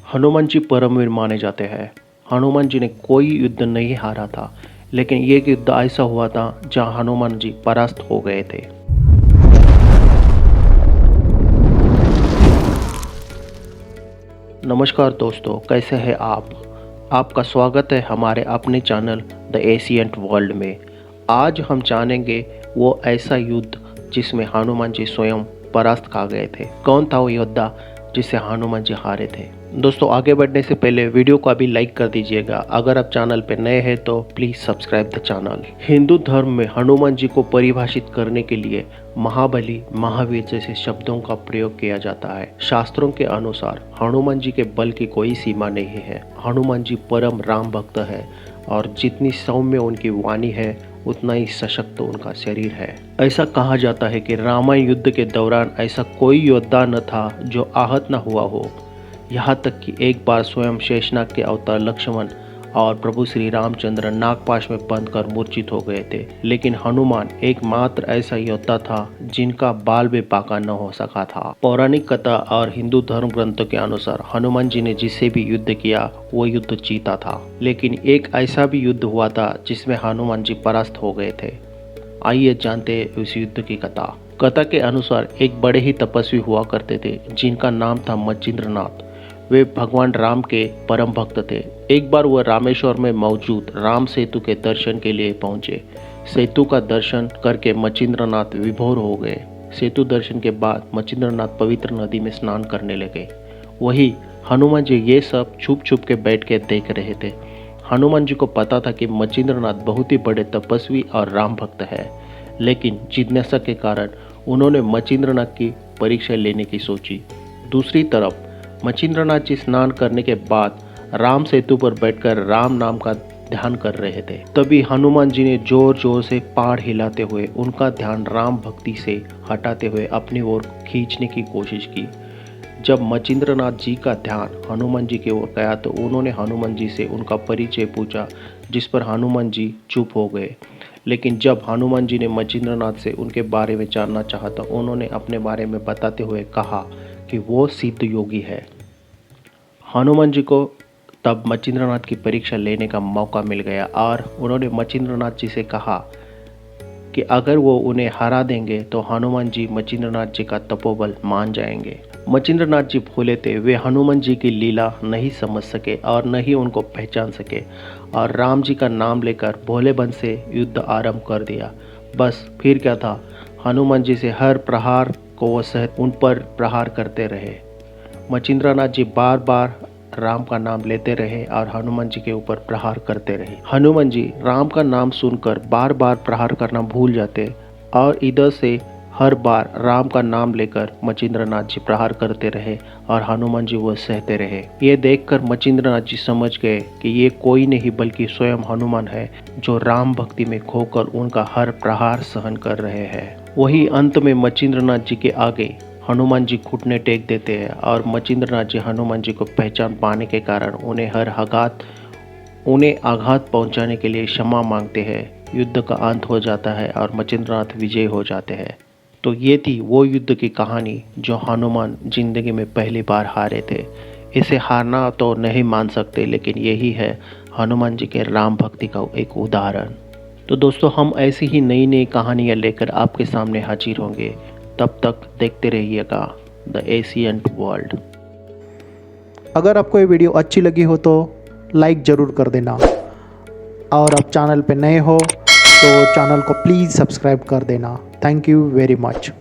हनुमान जी परमवीर माने जाते हैं। हनुमान जी ने कोई युद्ध नहीं हारा था, लेकिन एक युद्ध ऐसा हुआ था जहां हनुमान जी परास्त हो गए थे। नमस्कार दोस्तों, कैसे हैं आप? आपका स्वागत है हमारे अपने चैनल द एशियंट वर्ल्ड में। आज हम जानेंगे वो ऐसा युद्ध जिसमें हनुमान जी स्वयं परास्त खा गए थे। कौन था वो योद्धा जिससे हनुमान जी हारे थे? दोस्तों, आगे बढ़ने से पहले वीडियो को अभी लाइक कर दीजिएगा। अगर आप चैनल पे नए हैं तो please subscribe the channel. Hindu धर्म में हनुमान जी को परिभाषित करने के लिए महाबली, महावीर जैसे शब्दों का प्रयोग किया जाता है। शास्त्रों के अनुसार हनुमान जी के बल की कोई सीमा नहीं है। हनुमान जी परम राम भक्त है और जितनी सौम्य उनकी वाणी है उतना ही सशक्त उनका शरीर है। ऐसा कहा जाता है कि रामायण युद्ध के दौरान ऐसा कोई योद्धा न था जो आहत न हुआ हो। यहाँ तक कि एक बार स्वयं शेषनाग के अवतार लक्ष्मण और प्रभु श्री रामचंद्र नागपाश में बंद कर मूर्छित हो गए थे, लेकिन हनुमान एकमात्र ऐसा योद्धा था जिनका बाल भी बांका न हो सका था। पौराणिक कथा और हिंदू धर्म ग्रंथों के अनुसार हनुमान जी ने जिससे भी युद्ध किया वो युद्ध जीता था, लेकिन एक ऐसा भी युद्ध हुआ था जिसमें हनुमान जी परास्त हो गए थे। आइए जानते हैं उस युद्ध की कथा। कथा के अनुसार एक बड़े ही तपस्वी हुआ करते थे जिनका नाम था मचिंद्रनाथ। वे भगवान राम के परम भक्त थे। एक बार वह रामेश्वर में मौजूद राम सेतु के दर्शन के लिए पहुंचे। सेतु का दर्शन करके मचिंद्रनाथ विभोर हो गए। सेतु दर्शन के बाद मचिंद्रनाथ पवित्र नदी में स्नान करने लगे। वही हनुमान जी ये सब छुप छुप के बैठ के देख रहे थे। हनुमान जी को पता था कि मचिंद्रनाथ बहुत ही बड़े तपस्वी और राम भक्त है, लेकिन जिज्ञासा के कारण उन्होंने मचिंद्रनाथ की परीक्षा लेने की सोची। दूसरी तरफ मचिंद्रनाथ जी स्नान करने के बाद राम सेतु पर बैठकर राम नाम का ध्यान कर रहे थे। तभी हनुमान जी ने जोर जोर से पहाड़ हिलाते हुए उनका ध्यान राम भक्ति से हटाते हुए अपनी ओर खींचने की कोशिश की। जब मचिंद्रनाथ जी का ध्यान हनुमान जी की ओर गया तो उन्होंने हनुमान जी से उनका परिचय पूछा, जिस पर हनुमान जी चुप हो गए। लेकिन जब हनुमान जी ने मचिंद्रनाथ से उनके बारे में जानना चाहा तो उन्होंने अपने बारे में बताते हुए कहा कि वो सिद्ध योगी है। हनुमान जी को तब मचिंद्रनाथ की परीक्षा लेने का मौका मिल गया और उन्होंने मचिंद्रनाथ जी से कहा कि अगर वो उन्हें हरा देंगे तो हनुमान जी मचिंद्रनाथ जी का तपोबल मान जाएंगे। मचिंद्रनाथ जी भोले थे, वे हनुमान जी की लीला नहीं समझ सके और न ही उनको पहचान सके और राम जी का नाम लेकर भोलेपन से युद्ध आरंभ कर दिया। बस फिर क्या था, हनुमान जी से हर प्रहार को वो सहत उन पर प्रहार करते रहे। मचिंद्रनाथ जी बार बार राम का नाम लेते रहे और हनुमान जी के ऊपर प्रहार करते रहे। हनुमान जी राम का नाम सुनकर बार बार प्रहार करना भूल जाते और इधर से हर बार राम का नाम लेकर मचिंद्रनाथ जी प्रहार करते रहे और हनुमान जी वो सहते रहे। ये देखकर मचिंद्रनाथ जी समझ गए कि ये कोई नहीं बल्कि स्वयं हनुमान है जो राम भक्ति में खोकर उनका हर प्रहार सहन कर रहे हैं। वही अंत में मचिंद्रनाथ जी के आगे हनुमान जी घुटने टेक देते हैं और मचिंद्रनाथ जी हनुमान जी को पहचान पाने के कारण उन्हें आघात पहुंचाने के लिए क्षमा मांगते हैं। युद्ध का अंत हो जाता है और मचिंद्रनाथ विजय हो जाते हैं। तो ये थी वो युद्ध की कहानी जो हनुमान जिंदगी में पहली बार हारे थे। इसे हारना तो नहीं मान सकते, लेकिन यही है हनुमान जी के राम भक्ति का एक उदाहरण। तो दोस्तों, हम ऐसी ही नई नई कहानियाँ लेकर आपके सामने हाजिर होंगे। तब तक देखते रहिएगा द एशियंट वर्ल्ड। अगर आपको ये वीडियो अच्छी लगी हो तो लाइक ज़रूर कर देना, और आप चैनल पे नए हो तो चैनल को प्लीज़ सब्सक्राइब कर देना। Thank you very much.